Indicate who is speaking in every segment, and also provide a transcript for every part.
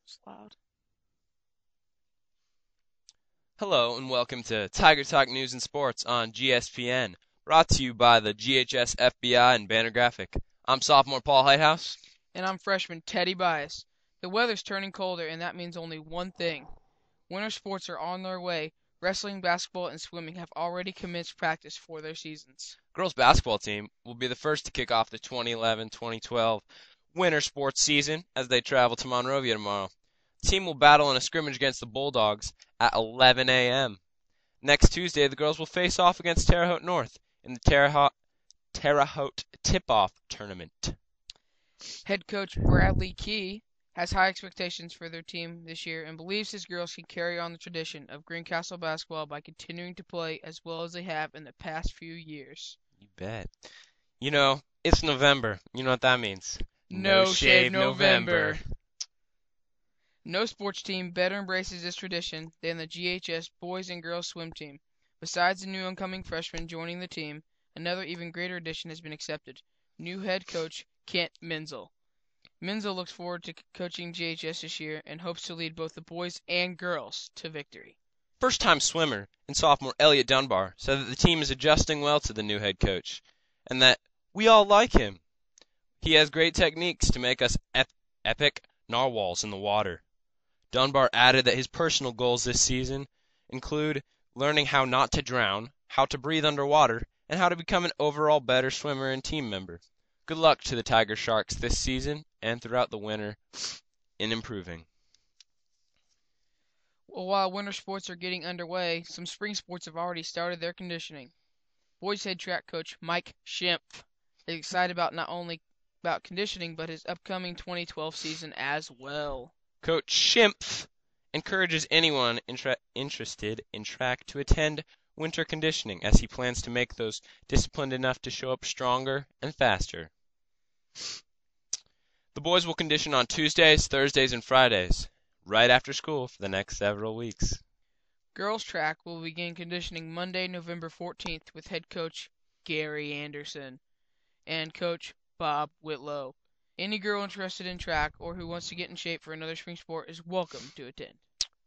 Speaker 1: It's loud.
Speaker 2: Hello and welcome to Tiger Talk News and Sports on GSPN, brought to you by the GHS FBI and Banner Graphic. I'm sophomore Paul Heighthouse.
Speaker 1: And I'm freshman Teddy Bias. The weather's turning colder, and that means only one thing. Winter sports are on their way. Wrestling, basketball, and swimming have already commenced practice for their seasons.
Speaker 2: Girls basketball team will be the first to kick off the 2011-2012 winter sports season as they travel to Monrovia tomorrow. The team will battle in a scrimmage against the Bulldogs at 11 a.m. Next Tuesday, the girls will face off against Terre Haute North in the Terre Haute Tip-Off Tournament.
Speaker 1: Head coach Bradley Key has high expectations for their team this year and believes his girls can carry on the tradition of Greencastle basketball by continuing to play as well as they have in the past few years.
Speaker 2: You bet. It's November. You know what that means.
Speaker 1: No Shave November. No sports team better embraces this tradition than the GHS boys and girls swim team. Besides the new incoming freshman joining the team, another even greater addition has been accepted. New head coach Kent Menzel. Menzel looks forward to coaching GHS this year and hopes to lead both the boys and girls to victory.
Speaker 2: First-time swimmer and sophomore Elliot Dunbar said that the team is adjusting well to the new head coach and that we all like him. He has great techniques to make us epic narwhals in the water. Dunbar added that his personal goals this season include learning how not to drown, how to breathe underwater, and how to become an overall better swimmer and team member. Good luck to the Tiger Sharks this season and throughout the winter in improving.
Speaker 1: Well, while winter sports are getting underway, some spring sports have already started their conditioning. Boys head track coach Mike Schimpf is excited about not only about conditioning but his upcoming 2012 season as well.
Speaker 2: Coach Schimpf encourages anyone interested in track to attend winter conditioning as he plans to make those disciplined enough to show up stronger and faster. The boys will condition on Tuesdays, Thursdays, and Fridays, right after school for the next several weeks.
Speaker 1: Girls track will begin conditioning Monday, November 14th with head coach Gary Anderson and coach Bob Whitlow. Any girl interested in track or who wants to get in shape for another spring sport is welcome to attend.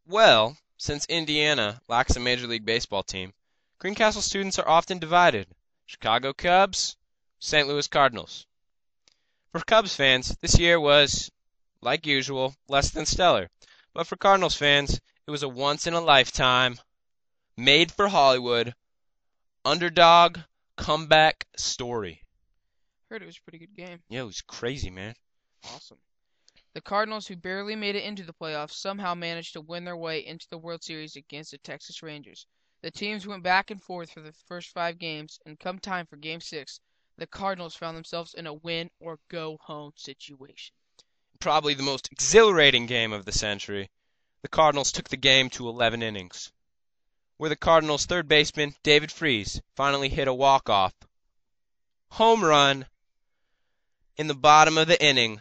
Speaker 2: Well, since Indiana lacks a Major League Baseball team, Greencastle students are often divided. Chicago Cubs, St. Louis Cardinals. For Cubs fans, this year was, like usual, less than stellar. But for Cardinals fans, it was a once-in-a-lifetime, made-for-Hollywood, underdog comeback story.
Speaker 1: Heard it was a pretty good game.
Speaker 2: Yeah, it was crazy, man.
Speaker 1: Awesome. The Cardinals, who barely made it into the playoffs, somehow managed to win their way into the World Series against the Texas Rangers. The teams went back and forth for the first 5 games, and come time for Game 6, the Cardinals found themselves in a win-or-go-home situation.
Speaker 2: Probably the most exhilarating game of the century. The Cardinals took the game to 11 innings, where the Cardinals' third baseman, David Freese, finally hit a walk-off home run in the bottom of the inning,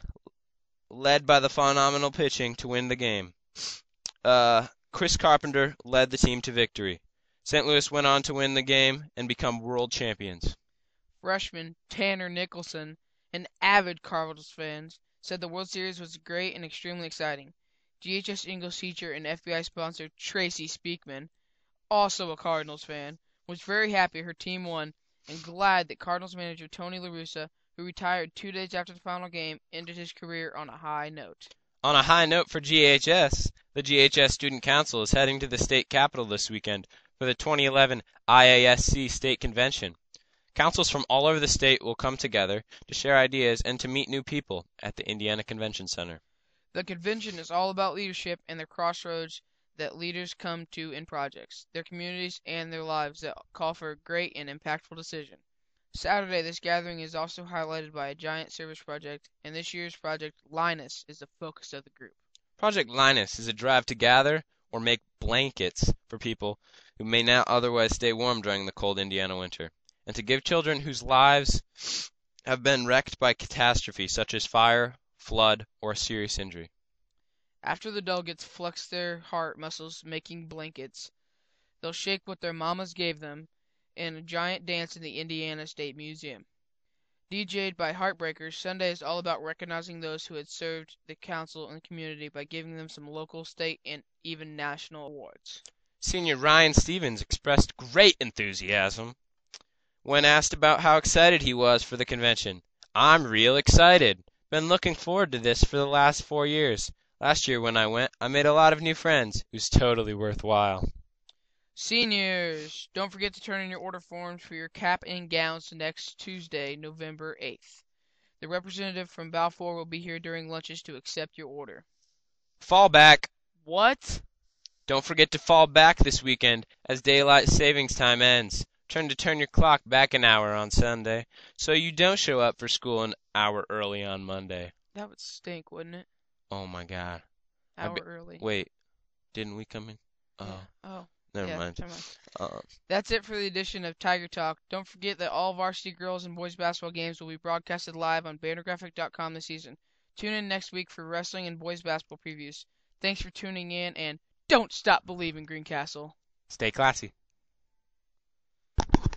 Speaker 2: led by the phenomenal pitching to win the game. Chris Carpenter led the team to victory. St. Louis went on to win the game and become world champions.
Speaker 1: Freshman Tanner Nicholson, an avid Cardinals fan, said the World Series was great and extremely exciting. GHS English teacher and FBI sponsor Tracy Speakman, also a Cardinals fan, was very happy her team won and glad that Cardinals manager Tony La Russa, who retired 2 days after the final game, ended his career on a high note.
Speaker 2: On a high note for GHS, the GHS Student Council is heading to the state capitol this weekend for the 2011 IASC State Convention. Councils from all over the state will come together to share ideas and to meet new people at the Indiana Convention Center.
Speaker 1: The convention is all about leadership and the crossroads that leaders come to in projects, their communities, and their lives that call for a great and impactful decision. Saturday, this gathering is also highlighted by a giant service project, and this year's Project Linus is the focus of the group.
Speaker 2: Project Linus is a drive to gather or make blankets for people who may not otherwise stay warm during the cold Indiana winter, and to give children whose lives have been wrecked by catastrophe such as fire, flood, or a serious injury.
Speaker 1: After the delegates flex their heart muscles making blankets, they'll shake what their mamas gave them in a giant dance in the Indiana State Museum. DJ'd by Heartbreakers, Sunday is all about recognizing those who had served the council and the community by giving them some local, state, and even national awards.
Speaker 2: Senior Ryan Stevens expressed great enthusiasm when asked about how excited he was for the convention. I'm real excited. Been looking forward to this for the last 4 years. Last year when I went, I made a lot of new friends. It was totally worthwhile.
Speaker 1: Seniors, don't forget to turn in your order forms for your cap and gowns next Tuesday, November 8th. The representative from Balfour will be here during lunches to accept your order.
Speaker 2: Fall back.
Speaker 1: What?
Speaker 2: Don't forget to fall back this weekend as daylight savings time ends. Turn your clock back an hour on Sunday so you don't show up for school an hour early on Monday.
Speaker 1: That would stink, wouldn't it?
Speaker 2: Oh my God.
Speaker 1: Hour early.
Speaker 2: Wait, didn't we come in?
Speaker 1: Yeah. Oh.
Speaker 2: Never
Speaker 1: Yeah,
Speaker 2: mind.
Speaker 1: never mind. That's it for the edition of Tiger Talk. Don't forget that all varsity girls and boys basketball games will be broadcasted live on BannerGraphic.com this season. Tune in next week for wrestling and boys basketball previews. Thanks for tuning in, and don't stop believing, Greencastle.
Speaker 2: Stay classy.